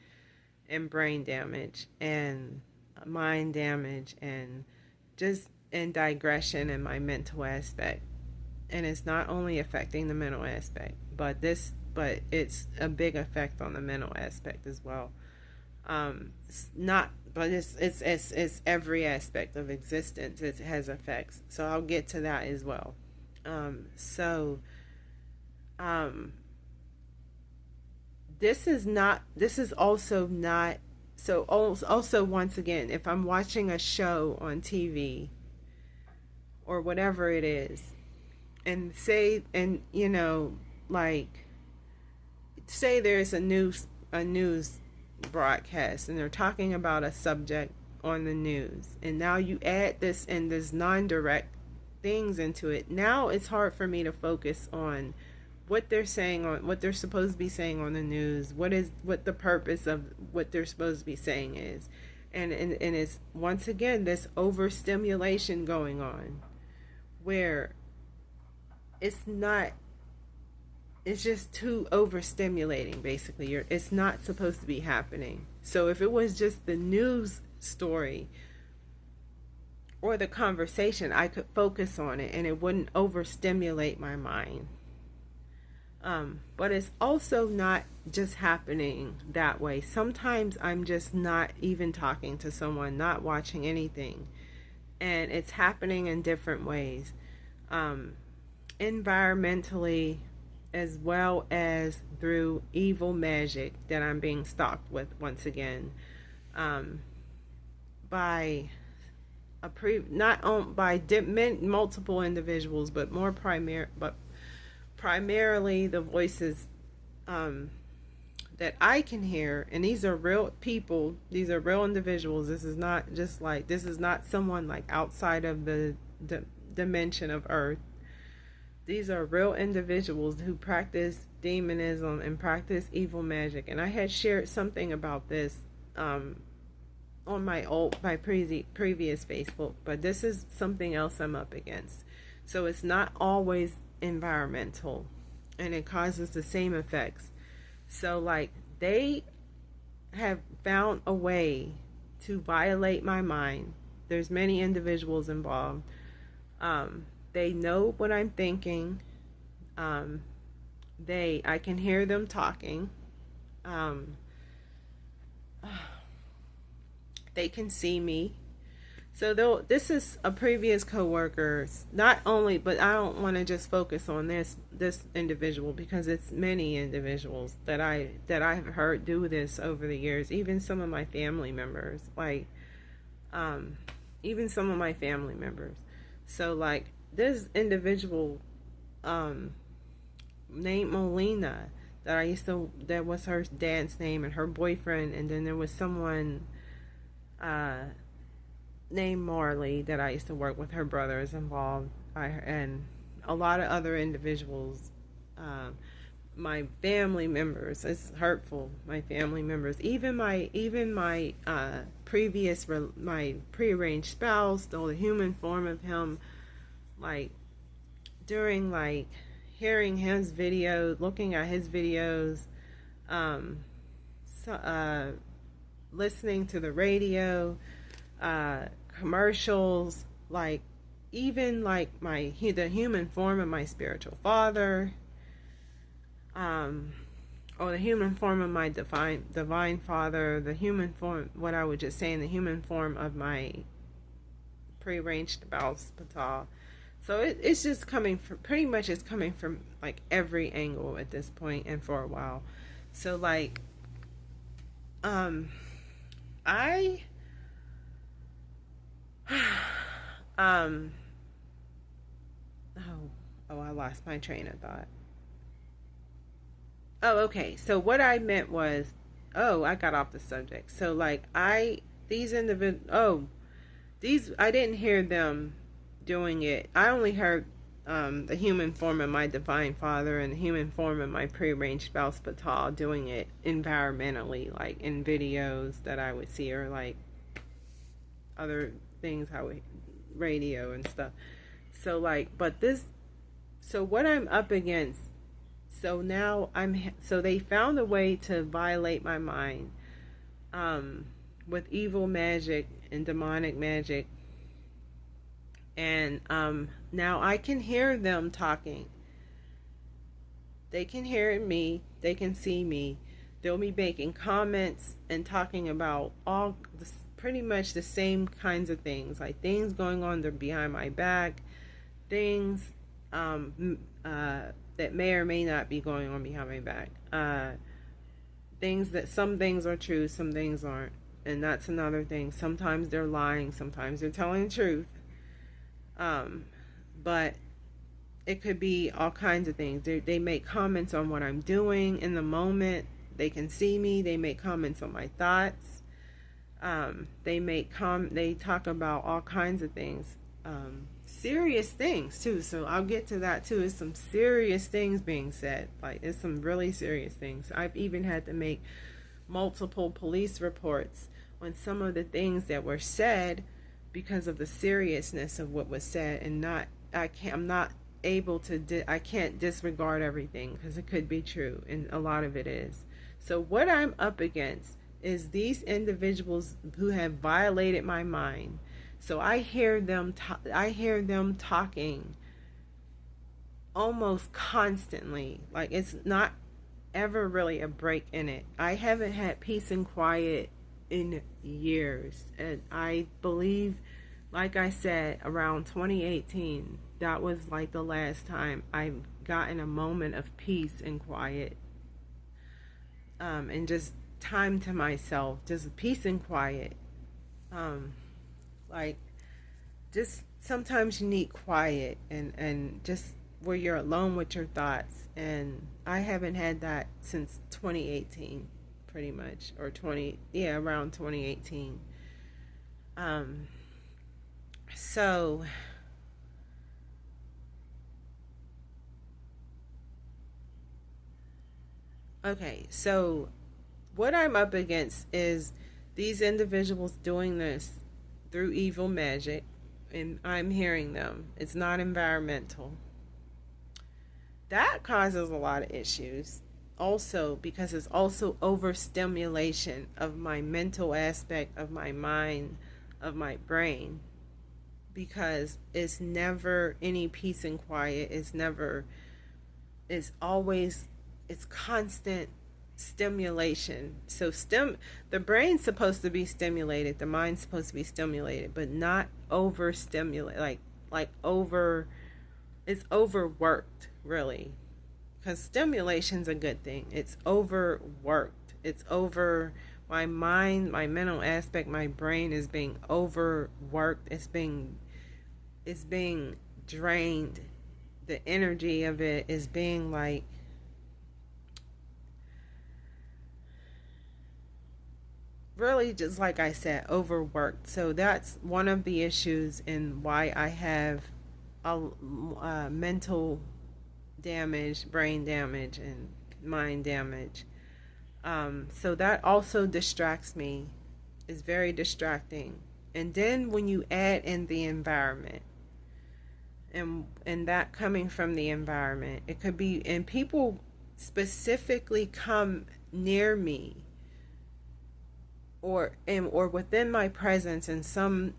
and brain damage and mind damage and just in digression in my mental aspect. And it's not only affecting the mental aspect, but it's a big effect on the mental aspect as well. It's not, but it's every aspect of existence. It has effects. So I'll get to that as well. So this is also not, so also once again, if I'm watching a show on TV or whatever it is, and like say there's a news broadcast and they're talking about a subject on the news, and now you add this and this non-direct things into it. Now it's hard for me to focus on what they're saying, on what they're supposed to be saying on the news, what the purpose of what they're supposed to be saying is. And it's once again this overstimulation going on where it's just too overstimulating. Basically, it's not supposed to be happening. So if it was just the news story or the conversation, I could focus on it and it wouldn't overstimulate my mind. But it's also not just happening that way. Sometimes I'm just not even talking to someone, not watching anything, and it's happening in different ways, environmentally, as well as through evil magic that I'm being stalked with once again, by multiple individuals, but primarily the voices that I can hear. And these are real people, these are real individuals. This is not someone like outside of the dimension of Earth. These are real individuals who practice demonism and practice evil magic. And I had shared something about this on my previous Facebook, but this is something else I'm up against. So it's not always environmental, and it causes the same effects. So like they have found a way to violate my mind. There's many individuals involved. They know what I'm thinking. I can hear them talking. They can see me. So this is a previous coworker, not only, but I don't want to just focus on this individual, because it's many individuals that I've heard do this over the years. Even some of my family members, So like this individual, named Molina, that was her dad's name, and her boyfriend, and then there was someone named Marley that I used to work with. Her brother is involved, and a lot of other individuals. My family members. It's hurtful. My family members, even my prearranged spouse, the human form of him. Like during hearing his videos, looking at his videos, listening to the radio, commercials, like even like the human form of my spiritual father, or the human form of my divine father, the human form, what I would just say, in the human form of my prearranged spouse patal. So it's just coming from, pretty much it's coming from like every angle at this point and for a while. So like I um I lost my train of thought. Oh, okay. So what I meant was, I got off the subject. So like these individuals, these, I didn't hear them doing it. I only heard the human form of my divine father and the human form of my prearranged spouse Batal doing it environmentally, like in videos that I would see, or like other things I would radio and stuff. So like, but this, so what I'm up against, so now so they found a way to violate my mind with evil magic and demonic magic. And now I can hear them talking. They can hear me. They can see me. They'll be making comments and talking about pretty much the same kinds of things, like things going on behind my back, things that may or may not be going on behind my back. Things that, some things are true, some things aren't. And that's another thing. Sometimes they're lying, sometimes they're telling the truth. But it could be all kinds of things. They make comments on what I'm doing in the moment. They can see me. They make comments on my thoughts. They talk about all kinds of things. Serious things too. So I'll get to that too. It's some serious things being said. Like, it's some really serious things. I've even had to make multiple police reports on some of the things that were said because of the seriousness of what was said, and I'm not able to I can't disregard everything because it could be true, and a lot of it is. So what I'm up against is these individuals who have violated my mind. So I hear them talking almost constantly. Like, it's not ever really a break in it. I haven't had peace and quiet in years, and I believe, like I said, around 2018, that was like the last time I've gotten a moment of peace and quiet, and just time to myself, just peace and quiet. Like, just sometimes you need quiet, and just where you're alone with your thoughts, and I haven't had that since 2018, pretty much, or around 2018. So okay, so what I'm up against is these individuals doing this through evil magic, and I'm hearing them. It's not environmental. That causes a lot of issues also, because it's also overstimulation of my mental aspect of my mind, of my brain, because it's never any peace and quiet. It's always, it's constant stimulation. So the brain's supposed to be stimulated, the mind's supposed to be stimulated, but not overstimulate, like it's overworked, really. Because stimulation's a good thing. It's overworked. It's over, my mind, my mental aspect, my brain is being overworked. It's being drained. The energy of it is being like, really, just like I said, overworked. So that's one of the issues in why I have a mental damage, brain damage, and mind damage. So that also distracts me. It's very distracting. And then when you add in the environment, and that coming from the environment, it could be, and people specifically come near me or within my presence in some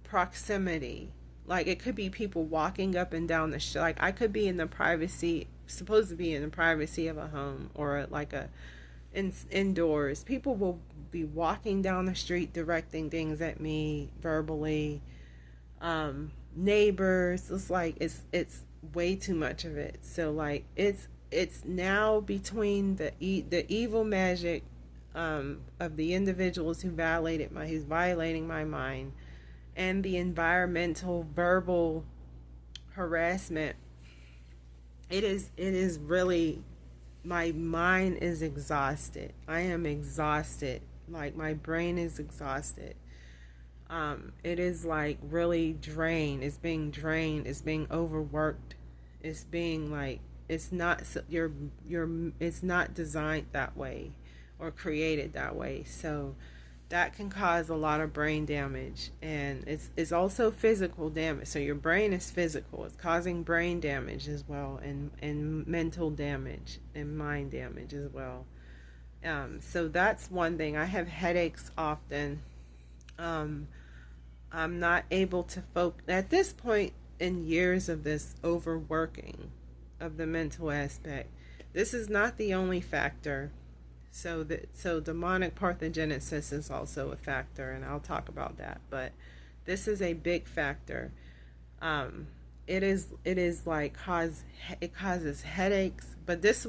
proximity. Like it could be people walking up and down the street. Like I could be in the privacy, supposed to be in the privacy of a home or like indoors. People will be walking down the street directing things at me verbally. Neighbors. It's like it's way too much of it. So like it's now between the evil magic of the individuals who's violating my mind, and the environmental verbal harassment. It is really, my mind is exhausted. I am exhausted. Like my brain is exhausted. It is like really drained. It's being drained. It's being overworked. It's being like, it's not it's not designed that way or created that way. So that can cause a lot of brain damage, and it's also physical damage. So your brain is physical. It's causing brain damage as well, and mental damage and mind damage as well. So that's one thing. I have headaches often. I'm not able to focus at this point in years of this overworking of the mental aspect. This is not the only factor. So demonic parthenogenesis is also a factor, and I'll talk about that. But this is a big factor. It is like it causes headaches, but this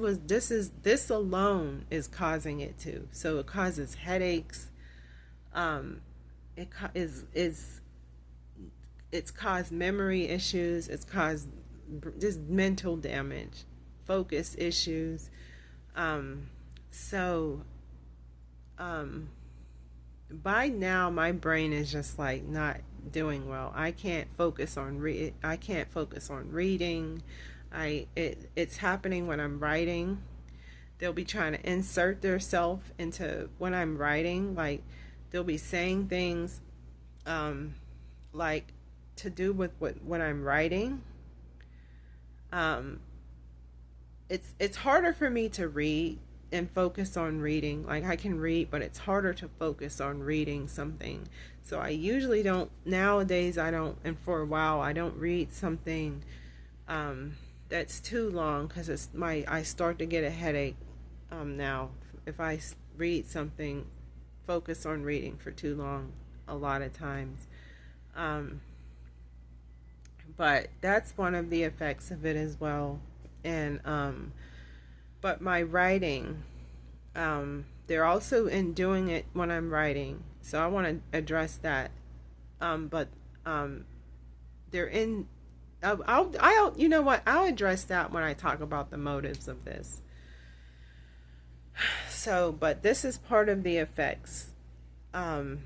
alone is causing it too. So it causes headaches. It's caused memory issues. It's caused just mental damage, focus issues. So by now my brain is just like not doing well. I can't focus on reading. It's happening when I'm writing. They'll be trying to insert themselves into when I'm writing. Like they'll be saying things like to do with what I'm writing. It's harder for me to read and focus on reading. Like I can read, but it's harder to focus on reading something. So I usually don't, nowadays I don't, and for a while I don't read something that's too long, because I start to get a headache now if I read something, focus on reading for too long a lot of times. But that's one of the effects of it as well. And but my writing, they're also in doing it when I'm writing, so I want to address that. But they're in. I'll you know what? I'll address that when I talk about the motives of this. So, but this is part of the effects, the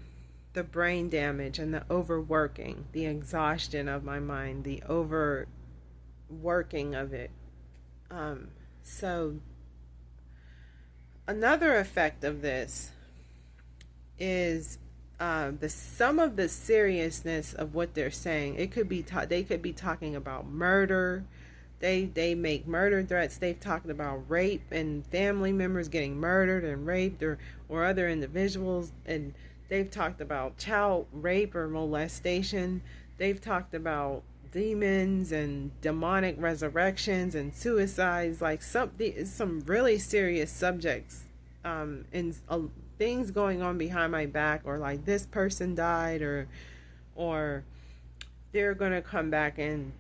brain damage and the overworking, the exhaustion of my mind, the overworking of it. So another effect of this is some of the seriousness of what they're saying. It could be they could be talking about murder. They make murder threats. They've talked about rape and family members getting murdered and raped, or other individuals, and they've talked about child rape or molestation. They've talked about demons and demonic resurrections and suicides, like some really serious subjects, and things going on behind my back, or like this person died, or they're gonna come back and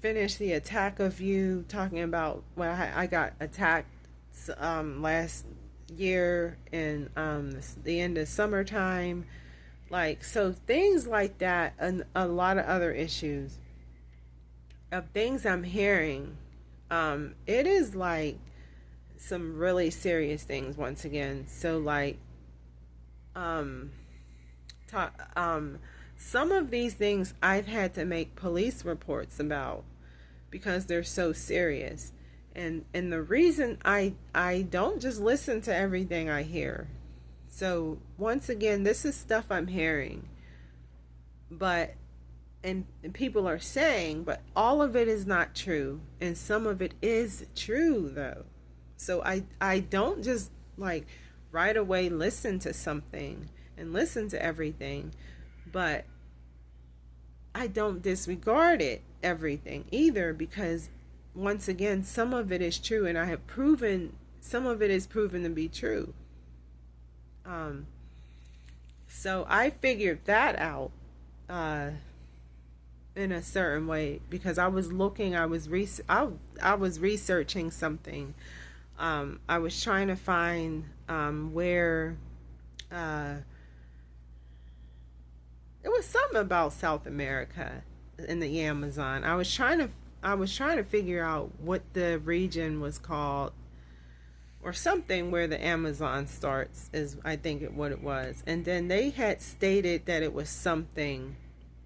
finish the attack of you, talking about I got attacked last year in the end of summertime, like, so things like that, and a lot of other issues of things I'm hearing. It is like some really serious things once again. So like some of these things I've had to make police reports about because they're so serious. And the reason I don't just listen to everything I hear. So once again, this is stuff I'm hearing, but and people are saying, but all of it is not true, and some of it is true though. So I don't just like right away listen to something and listen to everything, but I don't disregard it, everything either, because once again, some of it is true, and I have proven some of it is proven to be true. Um, so I figured that out uh, in a certain way because I was looking, I was researching something. I was trying to find where uh, it was something about South America in the Amazon. I was trying to figure out what the region was called or something where the Amazon starts is I think what it was. And then they had stated that it was something,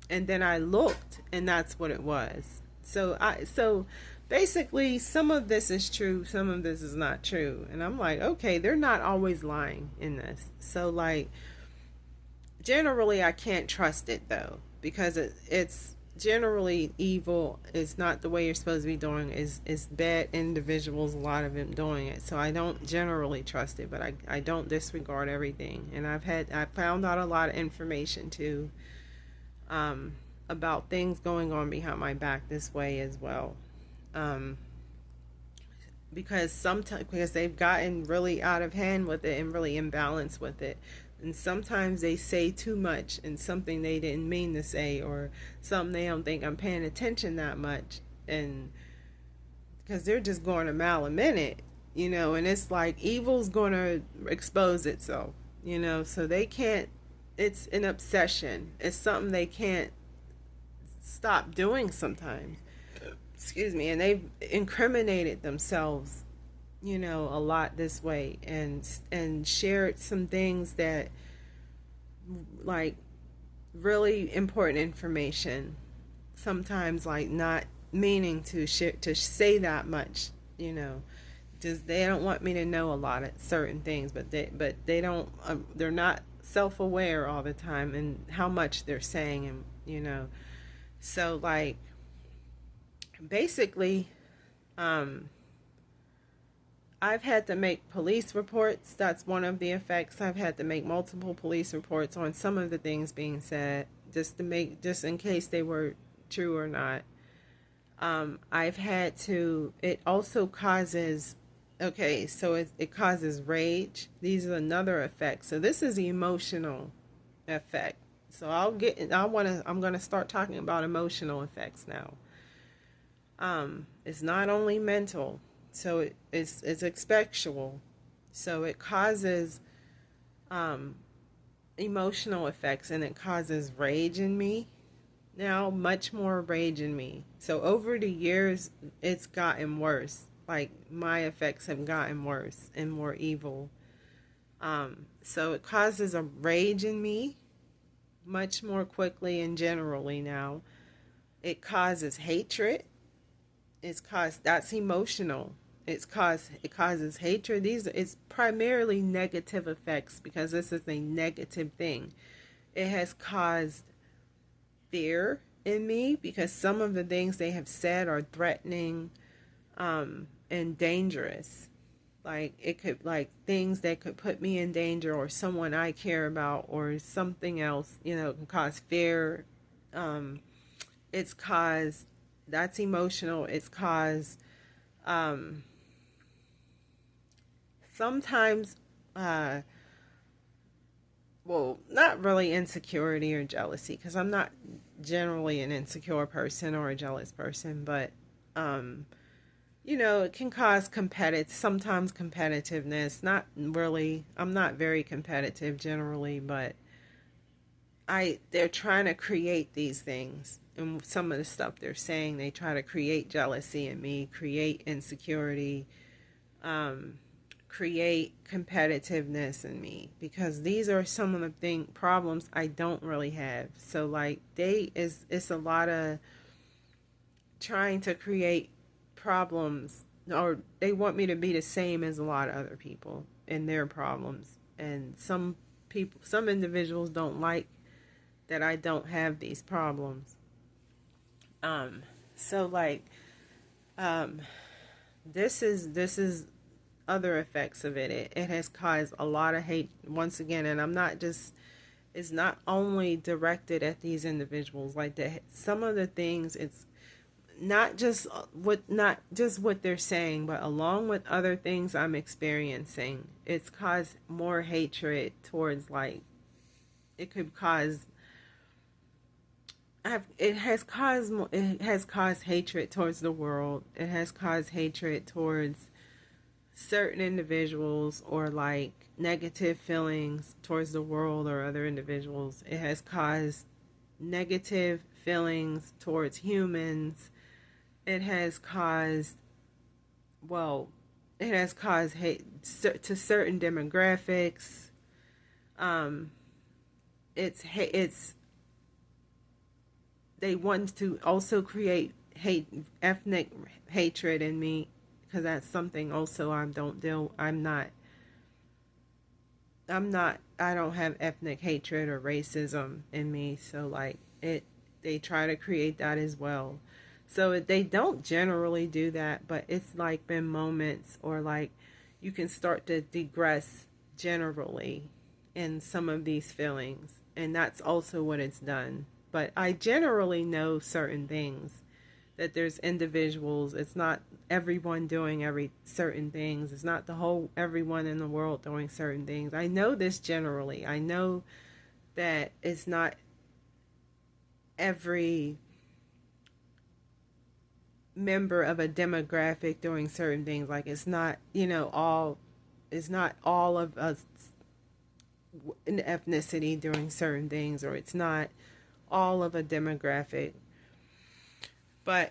and then I looked and that's what it was. So basically some of this is true, some of this is not true. And I'm like, okay, they're not always lying in this. So like generally I can't trust it though because it's generally evil. It's not the way you're supposed to be doing it. Is bad individuals, a lot of them doing it, so I don't generally trust it, but I don't disregard everything. And I found out a lot of information too about things going on behind my back this way as well, um, because sometimes because they've gotten really out of hand with it and really imbalanced with it, and sometimes they say too much and something they didn't mean to say, or something they don't think I'm paying attention that much, and because they're just going a mile a minute, and it's like evil's going to expose itself, so they can't. It's an obsession. It's something they can't stop doing sometimes. Excuse me. And they've incriminated themselves, a lot this way, and shared some things that like really important information, sometimes like not meaning to share, to say that much, just they don't want me to know a lot of certain things, but they don't they're not self-aware all the time and how much they're saying, and so like basically I've had to make police reports. That's one of the effects. I've had to make multiple police reports on some of the things being said, just in case they were true or not. I've had to. It also causes. Okay, so it causes rage. These are another effect. So this is the emotional effect. So I'm gonna start talking about emotional effects now. It's not only mental. So it's expectual. So it causes emotional effects, and it causes rage in me. Now, much more rage in me. So over the years, it's gotten worse. Like my effects have gotten worse and more evil. So it causes a rage in me much more quickly and generally now. It causes hatred. That's emotional. It causes hatred. It's primarily negative effects because this is a negative thing. It has caused fear in me because some of the things they have said are threatening and dangerous. Like it could, like things that could put me in danger or someone I care about or something else, can cause fear. It's caused, that's emotional. It's caused sometimes well, not really insecurity or jealousy because I'm not generally an insecure person or a jealous person, but it can cause sometimes competitiveness. Not really. I'm not very competitive generally, but they're trying to create these things. And some of the stuff they're saying, they try to create jealousy in me, create insecurity, create competitiveness in me, because these are some of the problems I don't really have. So like it's a lot of trying to create problems, or they want me to be the same as a lot of other people and their problems. And some individuals don't like that I don't have these problems. So like this is other effects of it. It has caused a lot of hate once again, and I'm not just is not only directed at these individuals, like that some of the things, it's not just what they're saying, but along with other things I'm experiencing, it's caused more hatred towards, like, it could cause it has caused hatred towards the world. It has caused hatred towards certain individuals, or like negative feelings towards the world or other individuals. It has caused negative feelings towards humans. It has caused, well, it has caused hate to certain demographics. Um, it's they want to also create ethnic hatred in me, because that's something also I don't deal. I don't have ethnic hatred or racism in me. So like they try to create that as well. So they don't generally do that, but it's like been moments, or like you can start to digress generally in some of these feelings. And that's also what it's done. But I generally know certain things, that there's individuals. It's not everyone doing every certain things. It's not the whole everyone in the world doing certain things. I know this generally. I know that it's not every member of a demographic doing certain things. Like it's not, it's not all of us in ethnicity doing certain things, or it's not all of a demographic. But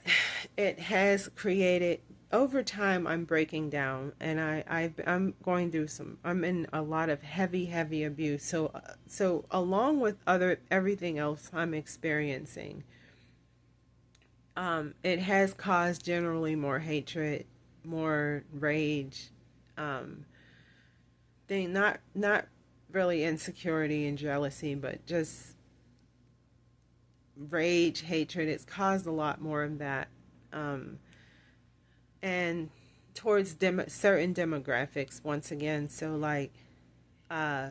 it has created, over time I'm breaking down, and I'm going through I'm in a lot of heavy abuse. So along with everything else I'm experiencing, it has caused generally more hatred, more rage, not really insecurity and jealousy, but just rage, hatred. It's caused a lot more of that, and towards certain demographics once again. So uh,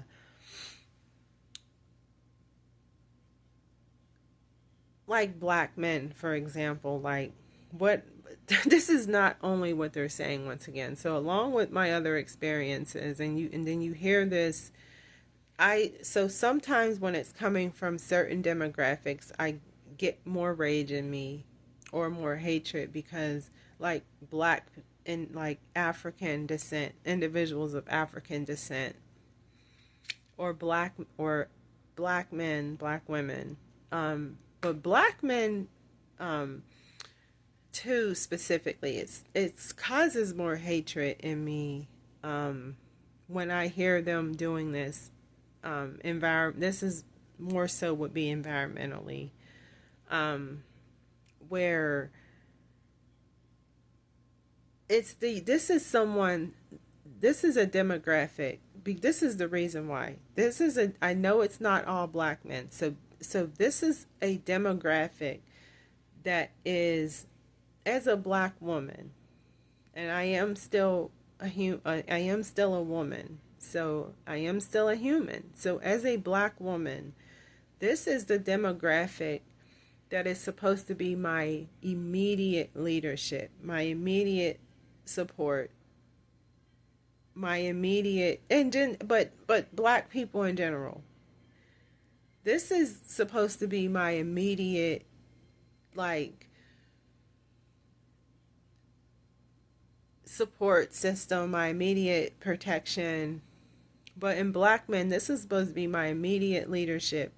like black men, for example. Like what? This is not only what they're saying once again. So along with my other experiences, and then you hear this. So sometimes when it's coming from certain demographics, I get more rage in me, or more hatred, because like black and like African descent, individuals of African descent, or black men, black women, but black men, um, too specifically, it's causes more hatred in me, when I hear them doing this. This is more so would be environmentally, where this is a demographic. This is the reason why. I know it's not all black men. So this is a demographic that is, as a black woman, and I am still I am still a woman. So I am still a human. So as a black woman, this is the demographic that is supposed to be my immediate leadership, my immediate support, my immediate, but black people in general. This is supposed to be my immediate, like, support system, my immediate protection. But in black men, this is supposed to be my immediate leadership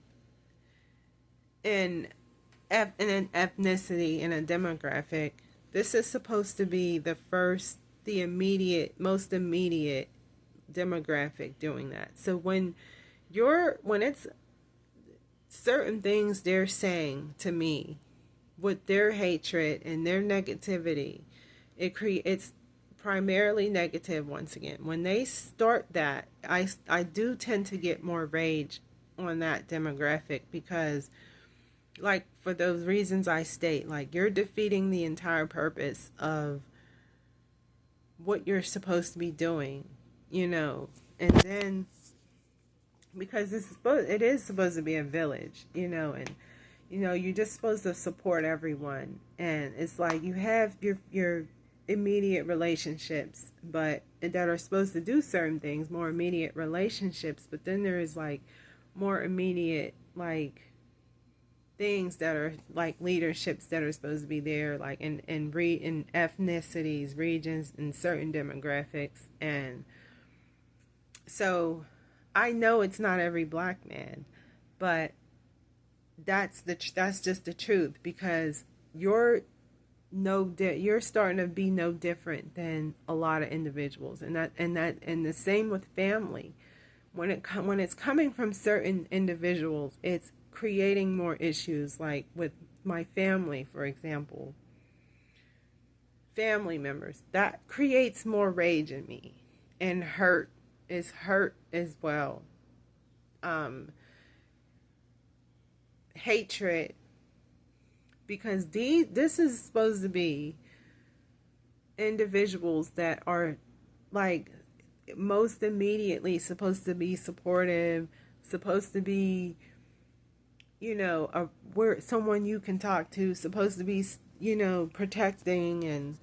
in an ethnicity, in a demographic. This is supposed to be the most immediate demographic doing that. So when it's certain things they're saying to me with their hatred and their negativity, it's primarily negative. Once again, when they start that, I do tend to get more rage on that demographic, because like for those reasons I state, like you're defeating the entire purpose of what you're supposed to be doing, and then because it is supposed to be a village, and you're just supposed to support everyone. And it's like you have your immediate relationships, but that are supposed to do certain things, more immediate relationships, but then there is like more immediate like things that are like leaderships that are supposed to be there, like in ethnicities, regions, and certain demographics. And so I know it's not every black man, but that's just the truth, because you're starting to be no different than a lot of individuals. And the same with family. When it's coming from certain individuals, it's creating more issues. Like with my family, for example, family members, that creates more rage in me, and hurt as well. Hatred, because this is supposed to be individuals that are like most immediately supposed to be supportive, supposed to be, where someone you can talk to, supposed to be, protecting, and